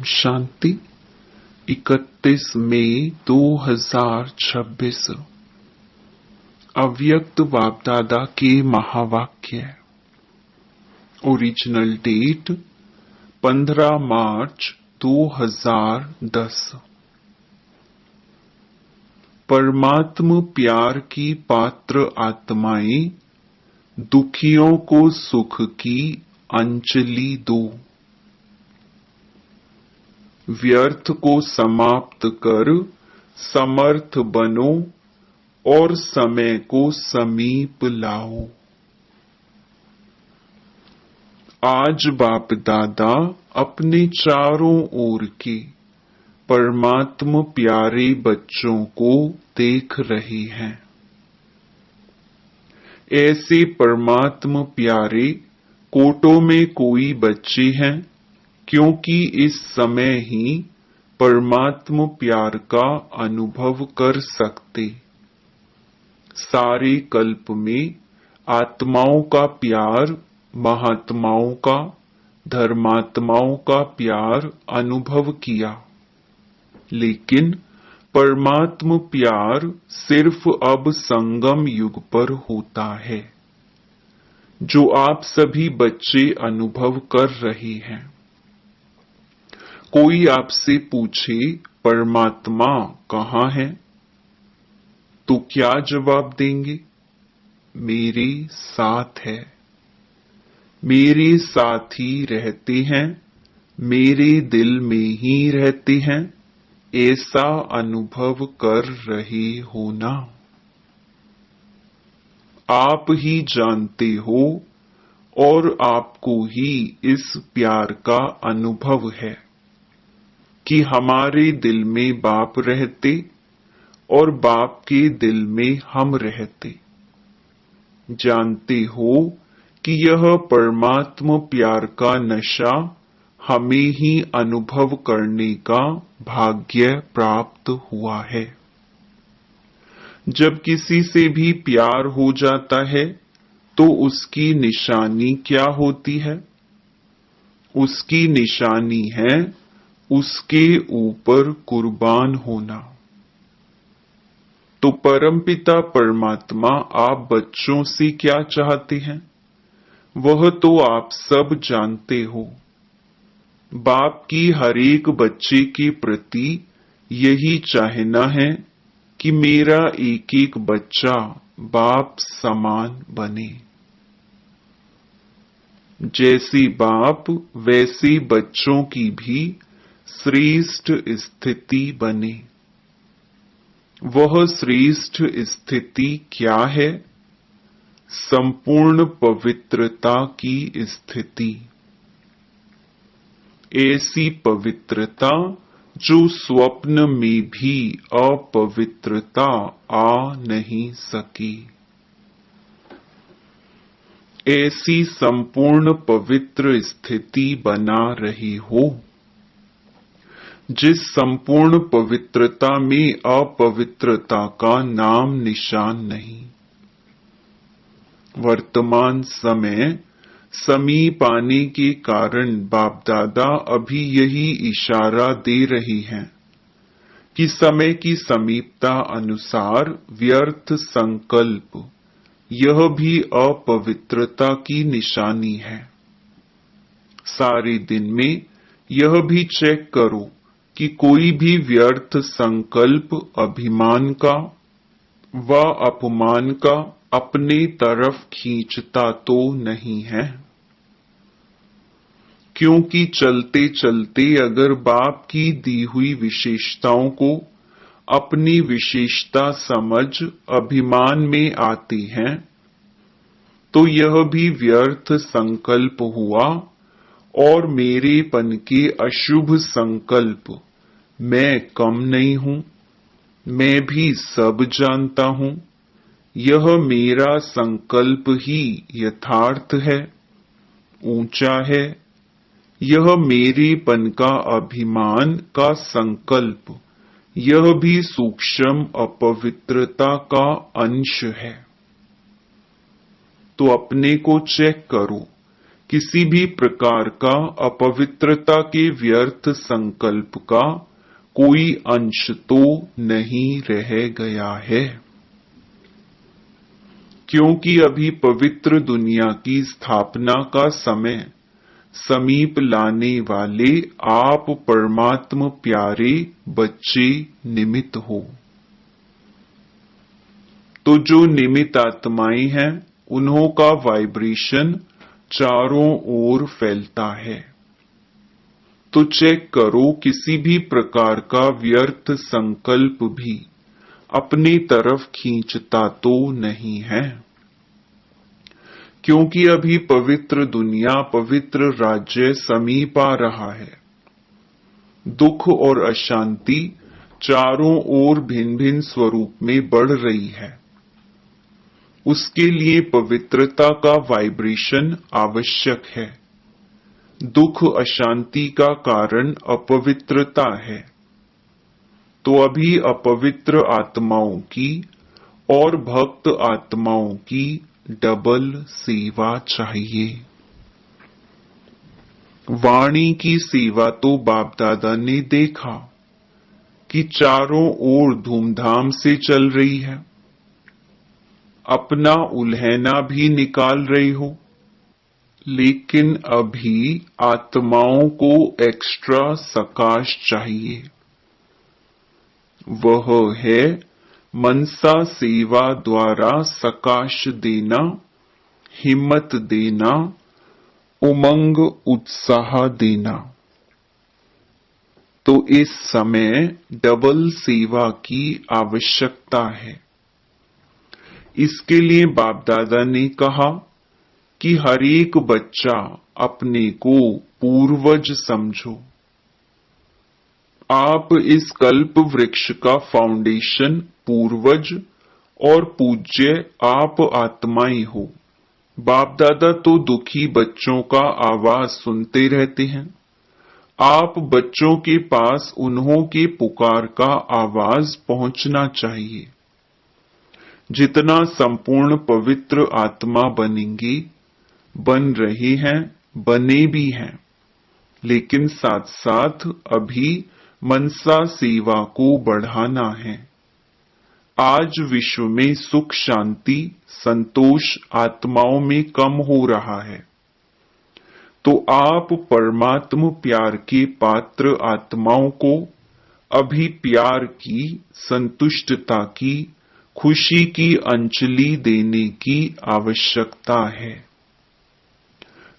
शांति 31 मई 2026 अव्यक्त बापदादा के महावाक्य। ओरिजिनल डेट 15 मार्च 2010। परमात्म प्यार की पात्र आत्माएं दुखियों को सुख की अंजलि दो। व्यर्थ को समाप्त कर समर्थ बनो और समय को समीप लाओ। आज बाप दादा अपने चारों ओर के परमात्म प्यारे बच्चों को देख रहे हैं। ऐसे परमात्म प्यारे कोटों में कोई बच्चे हैं, क्योंकि इस समय ही परमात्म प्यार का अनुभव कर सकते। सारे कल्प में आत्माओं का प्यार, महात्माओं का, धर्मात्माओं का प्यार अनुभव किया, लेकिन परमात्म प्यार सिर्फ अब संगम युग पर होता है, जो आप सभी बच्चे अनुभव कर रहे हैं। कोई आपसे पूछे परमात्मा कहाँ है, तो क्या जवाब देंगे? मेरे साथ है, मेरे साथ ही रहते हैं, मेरे दिल में ही रहते हैं, ऐसा अनुभव कर रहे हो ना। आप ही जानते हो और आपको ही इस प्यार का अनुभव है कि हमारे दिल में बाप रहते और बाप के दिल में हम रहते। जानते हो कि यह परमात्म प्यार का नशा हमें ही अनुभव करने का भाग्य प्राप्त हुआ है। जब किसी से भी प्यार हो जाता है तो उसकी निशानी क्या होती है? उसकी निशानी है उसके ऊपर कुर्बान होना। तो परमपिता परमात्मा आप बच्चों से क्या चाहते हैं, वह तो आप सब जानते हो। बाप की हर एक बच्चे के प्रति यही चाहना है कि मेरा एक एक बच्चा बाप समान बने। जैसे बाप वैसे बच्चों की भी श्रेष्ठ स्थिति बने। वह श्रेष्ठ स्थिति क्या है? संपूर्ण पवित्रता की स्थिति। ऐसी पवित्रता जो स्वप्न में भी अपवित्रता आ नहीं सकी। ऐसी संपूर्ण पवित्र स्थिति बना रहे हो, जिस संपूर्ण पवित्रता में अपवित्रता का नाम निशान नहीं। वर्तमान समय समीप आने के कारण बाप दादा अभी यही इशारा दे रही हैं कि समय की समीपता अनुसार व्यर्थ संकल्प यह भी अपवित्रता की निशानी है। सारे दिन में यह भी चेक करो कि कोई भी व्यर्थ संकल्प अभिमान का व अपमान का अपने तरफ खींचता तो नहीं है। क्योंकि चलते चलते अगर बाप की दी हुई विशेषताओं को अपनी विशेषता समझ अभिमान में आते हैं, तो यह भी व्यर्थ संकल्प हुआ और मेरेपन के अशुभ संकल्प, मैं कम नहीं हूं, मैं भी सब जानता हूं, यह मेरा संकल्प ही यथार्थ है, ऊंचा है, यह मेरेपन का अभिमान का संकल्प, यह भी सूक्ष्म अपवित्रता का अंश है। तो अपने को चेक करो किसी भी प्रकार का अपवित्रता के व्यर्थ संकल्प का कोई अंश तो नहीं रह गया है, क्योंकि अभी पवित्र दुनिया की स्थापना का समय समीप लाने वाले आप परमात्म प्यारे बच्चे निमित्त हो। तो जो निमित्त आत्माएं हैं उन्हों का वाइब्रेशन चारों ओर फैलता है। तो चेक करो, किसी भी प्रकार का व्यर्थ संकल्प भी अपनी तरफ खींचता तो नहीं है, क्योंकि अभी पवित्र दुनिया, पवित्र राज्य समीप आ रहा है। दुख और अशांति चारों ओर भिन्न भिन्न स्वरूप में बढ़ रही है। उसके लिए पवित्रता का वाइब्रेशन आवश्यक है। दुख अशांति का कारण अपवित्रता है। तो अभी अपवित्र आत्माओं की और भक्त आत्माओं की डबल सेवा चाहिए। वाणी की सेवा तो बाप दादा ने देखा कि चारों ओर धूमधाम से चल रही है। अपना उल्हैना भी निकाल रही हो, लेकिन अभी आत्माओं को एक्स्ट्रा सकाश चाहिए। वह है मनसा सेवा द्वारा सकाश देना, हिम्मत देना, उमंग उत्साह देना। तो इस समय डबल सेवा की आवश्यकता है। इसके लिए बाप दादा ने कहा कि हर एक बच्चा अपने को पूर्वज समझो। आप इस कल्प वृक्ष का फाउंडेशन पूर्वज और पूज्य आप आत्माएं हो। बाप दादा तो दुखी बच्चों का आवाज सुनते रहते हैं। आप बच्चों के पास उन्हों के पुकार का आवाज पहुंचना चाहिए। जितना संपूर्ण पवित्र आत्मा बनेंगे, बन रहे हैं, बने भी हैं, लेकिन साथ साथ अभी मनसा सेवा को बढ़ाना है। आज विश्व में सुख शांति संतोष आत्माओं में कम हो रहा है। तो आप परमात्म प्यार के पात्र आत्माओं को अभी प्यार की, संतुष्टता की, खुशी की अंजलि देने की आवश्यकता है।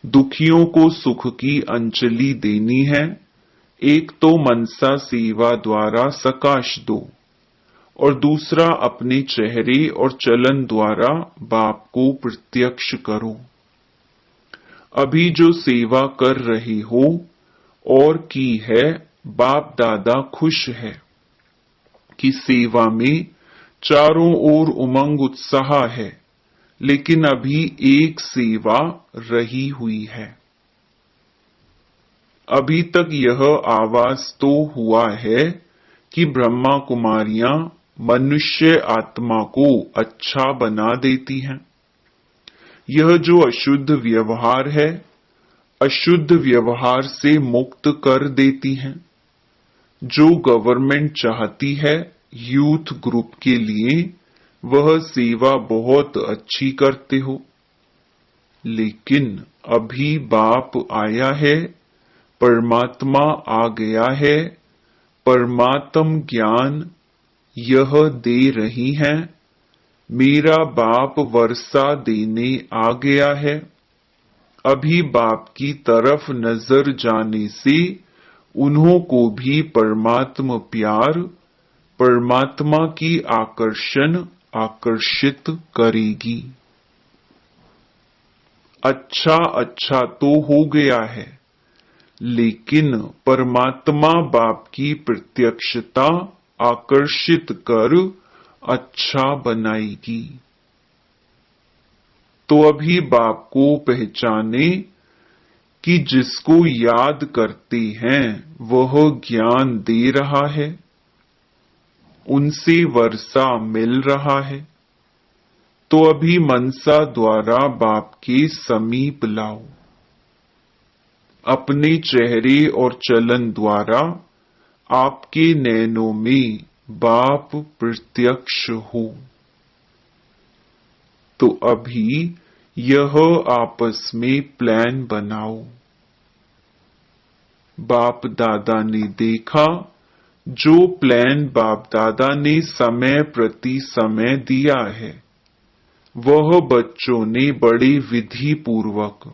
दुखियों को सुख की अंजलि देनी है। एक तो मनसा सेवा द्वारा सकाश दो और दूसरा अपने चेहरे और चलन द्वारा बाप को प्रत्यक्ष करो। अभी जो सेवा कर रहे हो और की है, बाप दादा खुश है कि सेवा में चारों ओर उमंग उत्साह है, लेकिन अभी एक सेवा रही हुई है। अभी तक यह आवाज तो हुआ है कि ब्रह्मा कुमारियां मनुष्य आत्मा को अच्छा बना देती हैं। यह जो अशुद्ध व्यवहार है, अशुद्ध व्यवहार से मुक्त कर देती हैं। जो गवर्नमेंट चाहती है यूथ ग्रुप के लिए, वह सेवा बहुत अच्छी करते हो। लेकिन अभी बाप आया है, परमात्मा आ गया है, परमात्म ज्ञान यह दे रही हैं। मेरा बाप वर्षा देने आ गया है। अभी बाप की तरफ नजर जाने से उन्हों को भी परमात्म प्यार, परमात्मा की आकर्षण आकर्षित करेगी। अच्छा अच्छा तो हो गया है, लेकिन परमात्मा बाप की प्रत्यक्षता आकर्षित कर अच्छा बनाएगी। तो अभी बाप को पहचाने कि जिसको याद करते हैं वह ज्ञान दे रहा है, उनसे वर्षा मिल रहा है। तो अभी मनसा द्वारा बाप के समीप लाओ। अपने चेहरे और चलन द्वारा आपके नैनों में बाप प्रत्यक्ष हो। तो अभी यह आपस में प्लान बनाओ। बाप दादा ने देखा, जो प्लान बाप दादा ने समय प्रति समय दिया है वह बच्चों ने बड़े विधि पूर्वक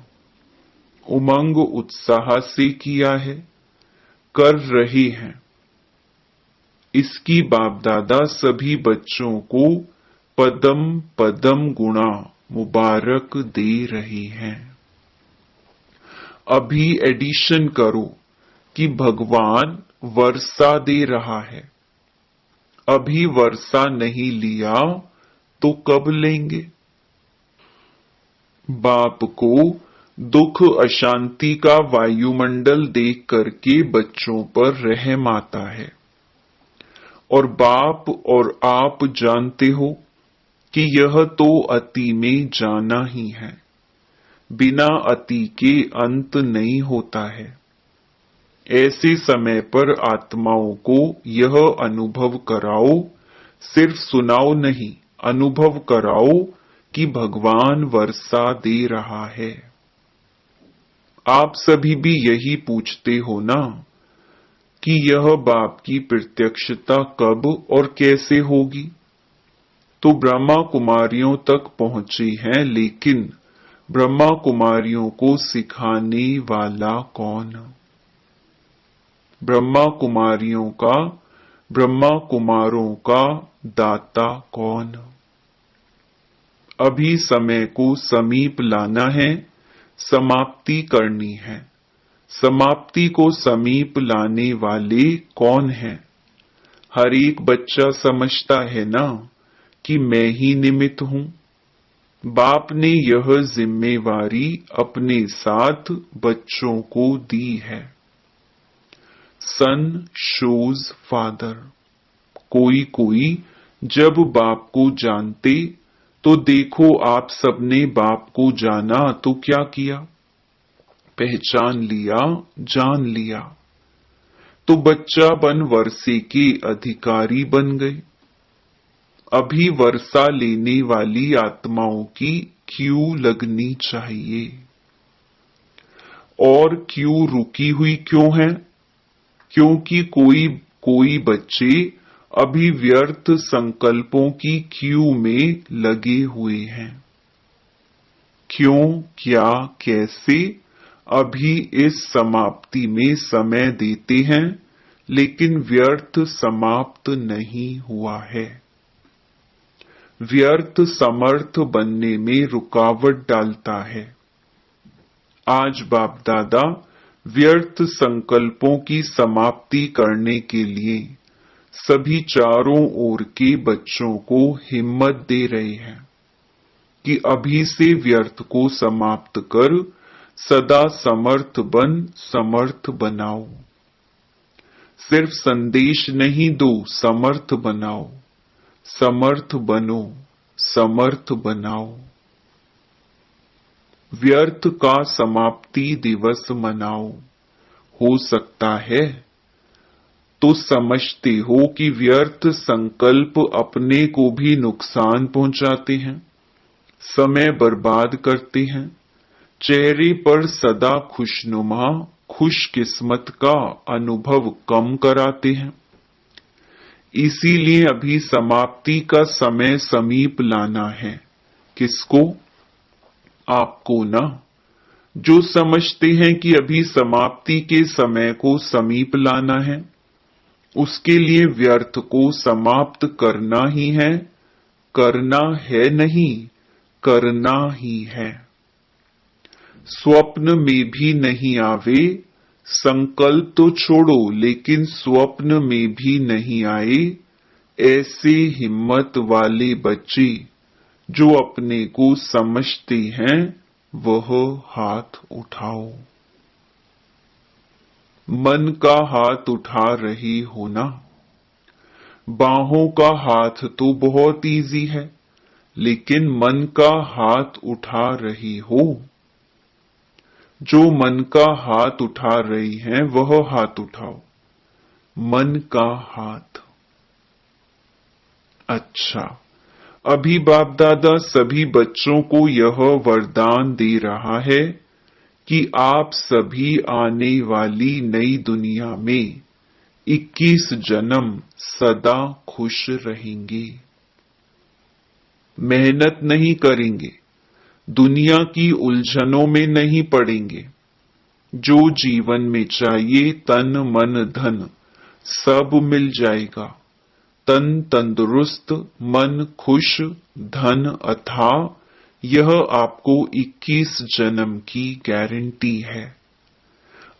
उमंग उत्साह से किया है, कर रहे हैं। इसकी बाप दादा सभी बच्चों को पदम पदम गुणा मुबारक दे रही हैं। अभी एडिशन करो कि भगवान वर्षा दे रहा है। अभी वर्षा नहीं लिया तो कब लेंगे? बाप को दुख अशांति का वायुमंडल देख करके बच्चों पर रहम आता है, और बाप और आप जानते हो कि यह तो अति में जाना ही है। बिना अति के अंत नहीं होता है। ऐसे समय पर आत्माओं को यह अनुभव कराओ, सिर्फ सुनाओ नहीं, अनुभव कराओ कि भगवान वर्षा दे रहा है। आप सभी भी यही पूछते हो ना कि यह बाप की प्रत्यक्षता कब और कैसे होगी? तो ब्रह्मा कुमारियों तक पहुंचे हैं, लेकिन ब्रह्मा कुमारियों को सिखाने वाला कौन? ब्रह्मा कुमारियों का, ब्रह्मा कुमारों का दाता कौन? अभी समय को समीप लाना है, समाप्ति करनी है। समाप्ति को समीप लाने वाले कौन हैं? हर एक बच्चा समझता है ना कि मैं ही निमित्त हूं। बाप ने यह जिम्मेवारी अपने साथ बच्चों को दी है। सन शोज फादर। कोई कोई जब बाप को जानते तो देखो आप सबने बाप को जाना तो क्या किया? पहचान लिया, जान लिया। तो बच्चा बन वर्षे के अधिकारी बन गए। अभी वर्षा लेने वाली आत्माओं की क्यू लगनी चाहिए। और क्यू रुकी हुई क्यों है? क्योंकि कोई बच्चे अभी व्यर्थ संकल्पों की क्यू में लगे हुए हैं। क्यों, क्या, कैसे? अभी इस समाप्ति में समय देते हैं, लेकिन व्यर्थ समाप्त नहीं हुआ है। व्यर्थ समर्थ बनने में रुकावट डालता है। आज बाप दादा व्यर्थ संकल्पों की समाप्ति करने के लिए सभी चारों ओर के बच्चों को हिम्मत दे रहे हैं कि अभी से व्यर्थ को समाप्त कर सदा समर्थ बन समर्थ बनाओ। सिर्फ संदेश नहीं दो, समर्थ बनाओ। समर्थ बनो, समर्थ बनाओ। व्यर्थ का समाप्ति दिवस मनाओ। हो सकता है तो समझते हो कि व्यर्थ संकल्प अपने को भी नुकसान पहुंचाते हैं, समय बर्बाद करते हैं, चेहरे पर सदा खुशनुमा खुशकिस्मत का अनुभव कम कराते हैं। इसीलिए अभी समाप्ति का समय समीप लाना है। किसको? आपको ना, जो समझते हैं कि अभी समाप्ति के समय को समीप लाना है, उसके लिए व्यर्थ को समाप्त करना ही है। करना है नहीं, करना ही है। स्वप्न में भी नहीं आवे, संकल्प तो छोड़ो, लेकिन स्वप्न में भी नहीं आए ऐसे हिम्मत वाले बच्चे जो अपने को समझते हैं, वह हाथ उठाओ। मन का हाथ उठा रही हो ना? बाहों का हाथ तो बहुत इजी है, लेकिन मन का हाथ उठा रही हो? जो मन का हाथ उठा रही हैं वह हाथ उठाओ। मन का हाथ। अच्छा, अभी बाप दादा सभी बच्चों को यह वरदान दे रहा है कि आप सभी आने वाली नई दुनिया में 21 जन्म सदा खुश रहेंगे। मेहनत नहीं करेंगे, दुनिया की उलझनों में नहीं पड़ेंगे। जो जीवन में चाहिए तन मन धन सब मिल जाएगा। तन तंदुरुस्त, मन खुश, धन अथाह, यह आपको 21 जन्म की गारंटी है।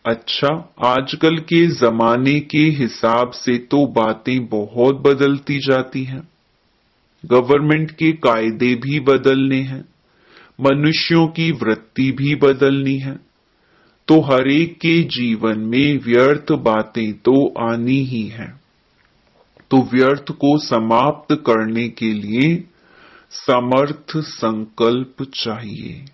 अच्छा, आजकल के जमाने के हिसाब से तो बातें बहुत बदलती जाती हैं। गवर्नमेंट के कायदे भी बदलने हैं, मनुष्यों की वृत्ति भी बदलनी है, तो हर एक के जीवन में व्यर्थ बातें तो आनी ही हैं। तो व्यर्थ को समाप्त करने के लिए समर्थ संकल्प चाहिए।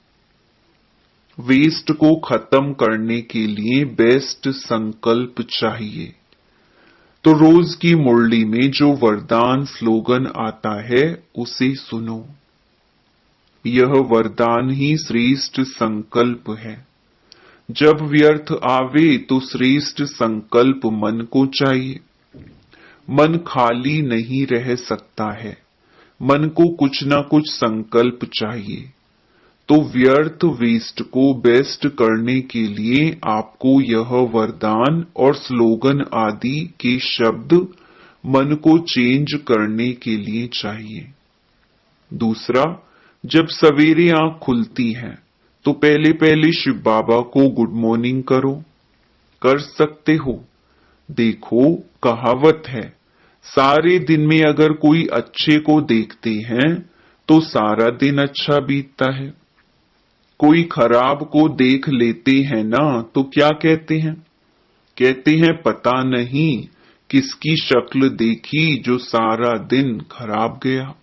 वेस्ट को खत्म करने के लिए बेस्ट संकल्प चाहिए। तो रोज की मुरली में जो वरदान स्लोगन आता है उसे सुनो। यह वरदान ही श्रेष्ठ संकल्प है। जब व्यर्थ आवे तो श्रेष्ठ संकल्प मन को चाहिए। मन खाली नहीं रह सकता है, मन को कुछ ना कुछ संकल्प चाहिए। तो व्यर्थ वेस्ट को बेस्ट करने के लिए आपको यह वरदान और स्लोगन आदि के शब्द मन को चेंज करने के लिए चाहिए। दूसरा, जब सवेरे आंख खुलती है तो पहले पहले शिव बाबा को गुड मॉर्निंग करो। कर सकते हो? देखो, कहावत है, सारे दिन में अगर कोई अच्छे को देखते हैं तो सारा दिन अच्छा बीतता है। कोई खराब को देख लेते हैं ना तो क्या कहते हैं? कहते हैं पता नहीं किसकी शक्ल देखी जो सारा दिन खराब गया।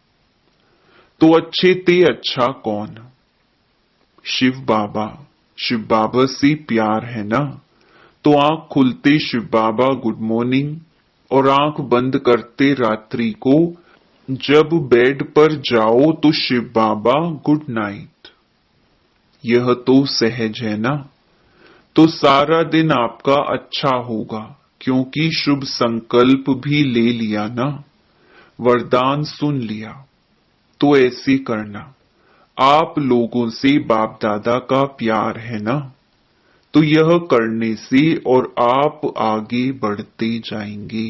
तो अच्छे ते अच्छा कौन? शिव बाबा। शिव बाबा से प्यार है ना, तो आंख खुलते शिव बाबा गुड मॉर्निंग और आंख बंद करते रात्रि को जब बेड पर जाओ तो शिव बाबा गुड नाइट। यह तो सहज है ना। तो सारा दिन आपका अच्छा होगा, क्योंकि शुभ संकल्प भी ले लिया ना, वरदान सुन लिया। तो ऐसे करना। आप लोगों से बाप दादा का प्यार है ना, तो यह करने से और आप आगे बढ़ते जाएंगे।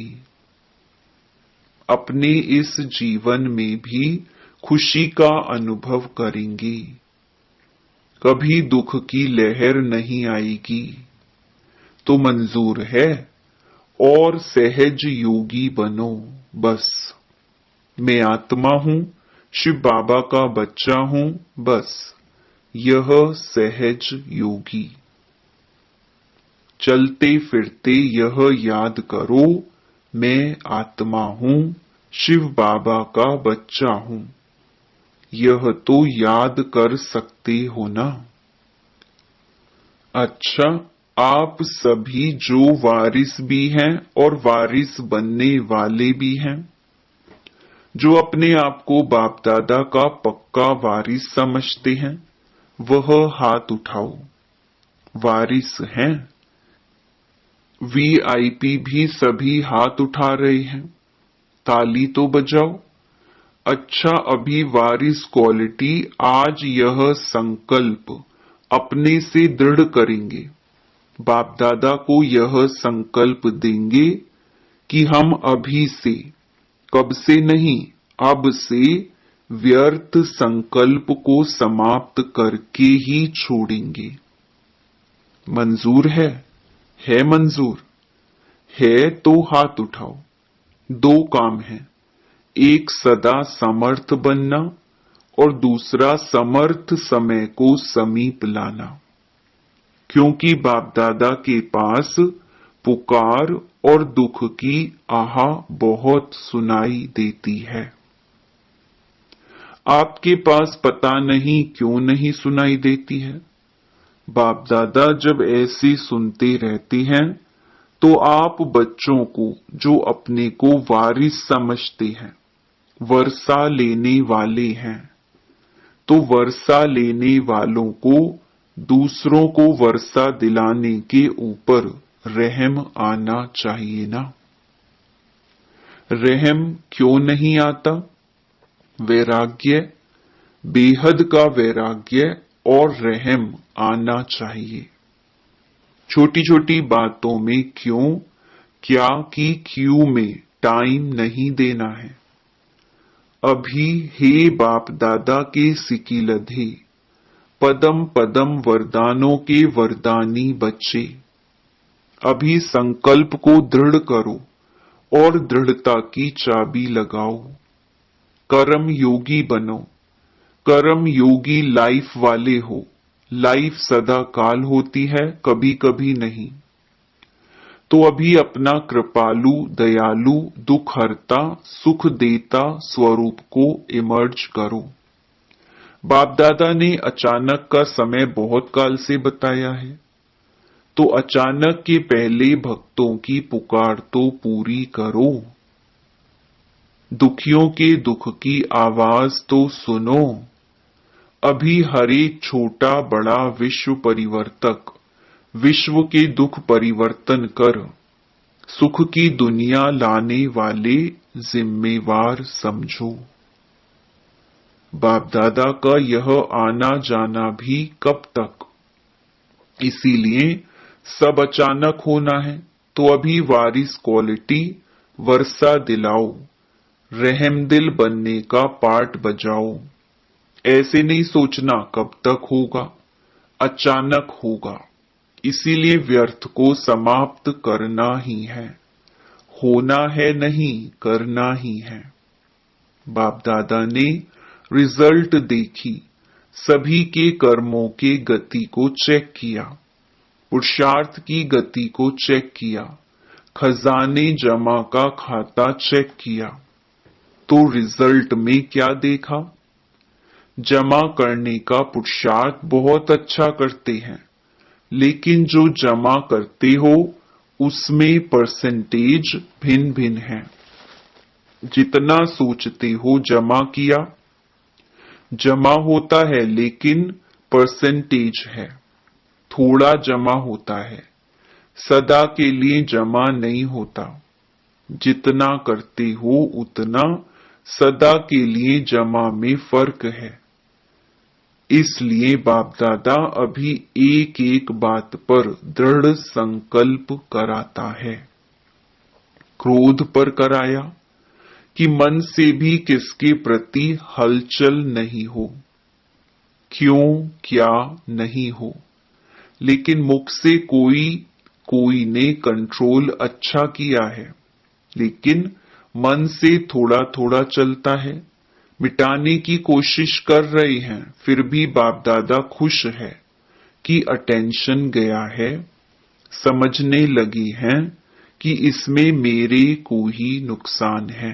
अपने इस जीवन में भी खुशी का अनुभव करेंगे। कभी दुख की लहर नहीं आएगी। तो मंजूर है, और सहज योगी बनो बस। मैं आत्मा हूं, शिव बाबा का बच्चा हूं बस। यह सहज योगी। चलते फिरते यह याद करो, मैं आत्मा हूं, शिव बाबा का बच्चा हूं। यह तो याद कर सकते हो ना। अच्छा, आप सभी जो वारिस भी हैं और वारिस बनने वाले भी हैं, जो अपने आप को बाप दादा का पक्का वारिस समझते हैं, वह हाथ उठाओ। वारिस हैं? वीआईपी भी सभी हाथ उठा रहे हैं, ताली तो बजाओ। अच्छा, अभी वारिस क्वालिटी आज यह संकल्प अपने से दृढ़ करेंगे। बाप दादा को यह संकल्प देंगे कि हम अभी से, कब से नहीं, अब से व्यर्थ संकल्प को समाप्त करके ही छोड़ेंगे। मंजूर है? है मंजूर? है तो हाथ उठाओ। दो काम है, एक सदा समर्थ बनना और दूसरा समर्थ समय को समीप लाना। क्योंकि बाप दादा के पास पुकार और दुख की आहा बहुत सुनाई देती है। आपके पास पता नहीं क्यों नहीं सुनाई देती है। बाप दादा जब ऐसे सुनते रहते हैं तो आप बच्चों को, जो अपने को वारिस समझते हैं, वर्षा लेने वाले हैं, तो वर्षा लेने वालों को दूसरों को वर्षा दिलाने के ऊपर रहम आना चाहिए ना। रहम क्यों नहीं आता? वैराग्य, बेहद का वैराग्य और रहम आना चाहिए। छोटी छोटी बातों में क्यों, क्या की क्यों में टाइम नहीं देना है। अभी हे बाप दादा के सिकिलधे, पदम पदम वरदानों के वरदानी बच्चे, अभी संकल्प को दृढ़ करो और दृढ़ता की चाबी लगाओ। कर्म योगी बनो, कर्म योगी लाइफ वाले हो। लाइफ सदा काल होती है, कभी कभी नहीं। तो अभी अपना कृपालु, दयालु, दुख हरता, सुख देता स्वरूप को इमर्ज करो। बाप दादा ने अचानक का समय बहुत काल से बताया है, तो अचानक के पहले भक्तों की पुकार तो पूरी करो। दुखियों के दुख की आवाज तो सुनो। अभी हर एक छोटा बड़ा विश्व परिवर्तक विश्व के दुख परिवर्तन कर सुख की दुनिया लाने वाले जिम्मेवार समझो। बाप दादा का यह आना जाना भी कब तक? इसीलिए सब अचानक होना है, तो अभी वारिस क्वालिटी वर्षा दिलाओ, रहमदिल बनने का पाठ बजाओ। ऐसे नहीं सोचना कब तक होगा, अचानक होगा। इसीलिए व्यर्थ को समाप्त करना ही है। होना है नहीं, करना ही है। बाप दादा ने रिजल्ट देखी, सभी के कर्मों के गति को चेक किया, पुरुषार्थ की गति को चेक किया, खजाने जमा का खाता चेक किया। तो रिजल्ट में क्या देखा? जमा करने का पुरुषार्थ बहुत अच्छा करते हैं, लेकिन जो जमा करते हो उसमें परसेंटेज भिन्न भिन्न है। जितना सोचते हो जमा किया, जमा होता है लेकिन परसेंटेज है, थोड़ा जमा होता है, सदा के लिए जमा नहीं होता। जितना करते हो उतना सदा के लिए जमा में फर्क है। इसलिए बाप दादा अभी एक एक बात पर दृढ़ संकल्प कराता है। क्रोध पर कराया कि मन से भी किसके प्रति हलचल नहीं हो, क्यों क्या नहीं हो, लेकिन मुख से कोई ने कंट्रोल अच्छा किया है, लेकिन मन से थोड़ा थोड़ा चलता है। मिटाने की कोशिश कर रहे हैं, फिर भी बाप दादा खुश है कि अटेंशन गया है, समझने लगी हैं कि इसमें मेरे को ही नुकसान है।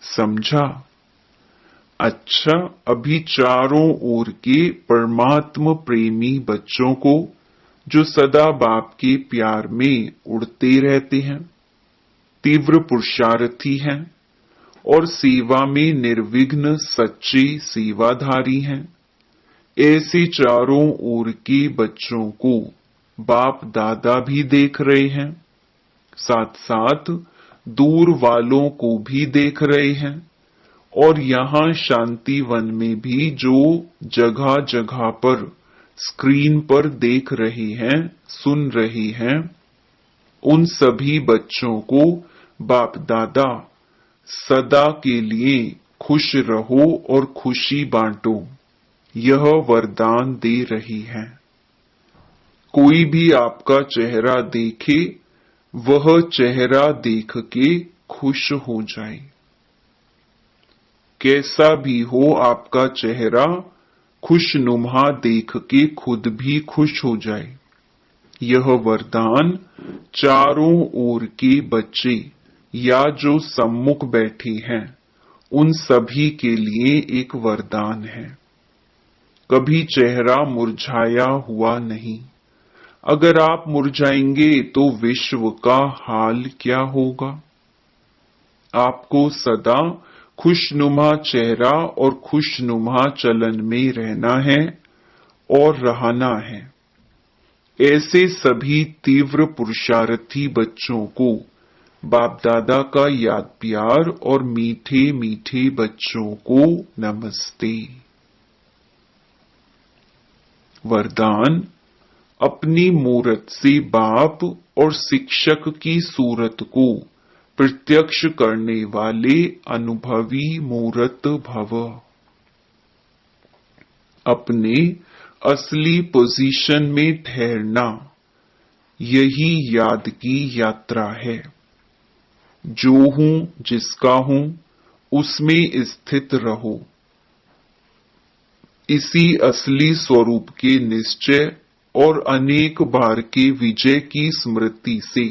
समझा? अच्छा, अभी चारों ओर के परमात्म प्रेमी बच्चों को, जो सदा बाप के प्यार में उड़ते रहते हैं, तीव्र पुरुषार्थी हैं और सेवा में निर्विघ्न सच्चे सेवाधारी हैं, ऐसे चारों ओर के बच्चों को बाप दादा भी देख रहे हैं, साथ साथ दूर वालों को भी देख रहे हैं। और यहाँ शांति वन में भी जो जगह जगह पर स्क्रीन पर देख रहे हैं, सुन रहे हैं, उन सभी बच्चों को बाप दादा सदा के लिए खुश रहो और खुशी बांटो, यह वरदान दे रही है। कोई भी आपका चेहरा देखे, वह चेहरा देख के खुश हो जाए। कैसा भी हो आपका चेहरा, खुशनुमा देख के खुद भी खुश हो जाए। यह वरदान चारों ओर के बच्चे या जो सम्मुख बैठे हैं, उन सभी के लिए एक वरदान है। कभी चेहरा मुरझाया हुआ नहीं। अगर आप मुरझाएंगे तो विश्व का हाल क्या होगा? आपको सदा खुशनुमा चेहरा और खुशनुमा चलन में रहना है और रहना है। ऐसे सभी तीव्र पुरुषार्थी बच्चों को बाप दादा का याद प्यार और मीठे मीठे बच्चों को नमस्ते। वरदान। अपनी मूरत से बाप और शिक्षक की सूरत को प्रत्यक्ष करने वाले अनुभवी मूरत भव। अपने असली पोजीशन में ठहरना, यही याद की यात्रा है। जो हूं, जिसका हूं, उसमें स्थित रहो। इसी असली स्वरूप के निश्चय और अनेक बार के विजय की स्मृति से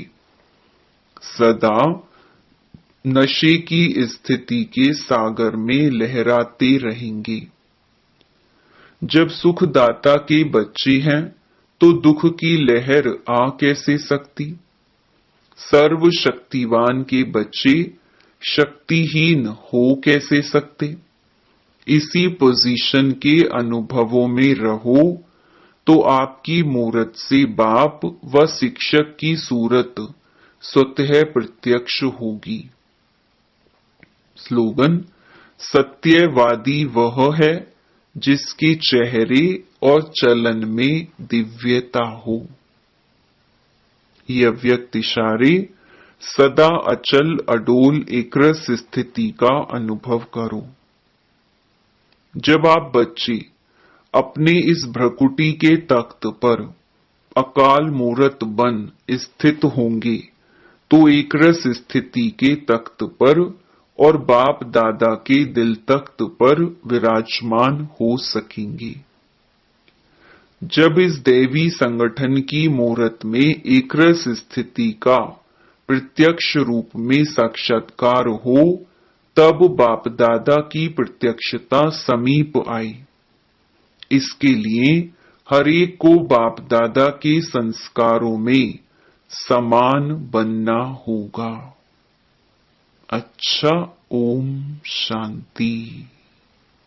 सदा नशे की स्थिति के सागर में लहराते रहेंगे। जब सुखदाता के बच्चे हैं तो दुख की लहर आ कैसे सकती? सर्वशक्तिवान के बच्चे शक्तिहीन हो कैसे सकते? इसी पोजीशन के अनुभवों में रहो तो आपकी मूरत से बाप व शिक्षक की सूरत स्वतः प्रत्यक्ष होगी। स्लोगन। सत्यवादी वह है जिसके चेहरे और चलन में दिव्यता हो। ये अव्यक्त इशारे सदा अचल अडोल एकरस स्थिति का अनुभव करो। जब आप बच्चे अपने इस भ्रकुटी के तख्त पर अकाल मूरत बन स्थित होंगे तो एकरस स्थिति के तख्त पर और बाप दादा के दिल तख्त पर विराजमान हो सकेंगे। जब इस दैवी संगठन की मूरत में एकरस स्थिति का प्रत्यक्ष रूप में साक्षात्कार हो तब बाप दादा की प्रत्यक्षता समीप आई। इसके लिए हर एक को बाप दादा के संस्कारों में समान बनना होगा। अच्छा, ओम शांति।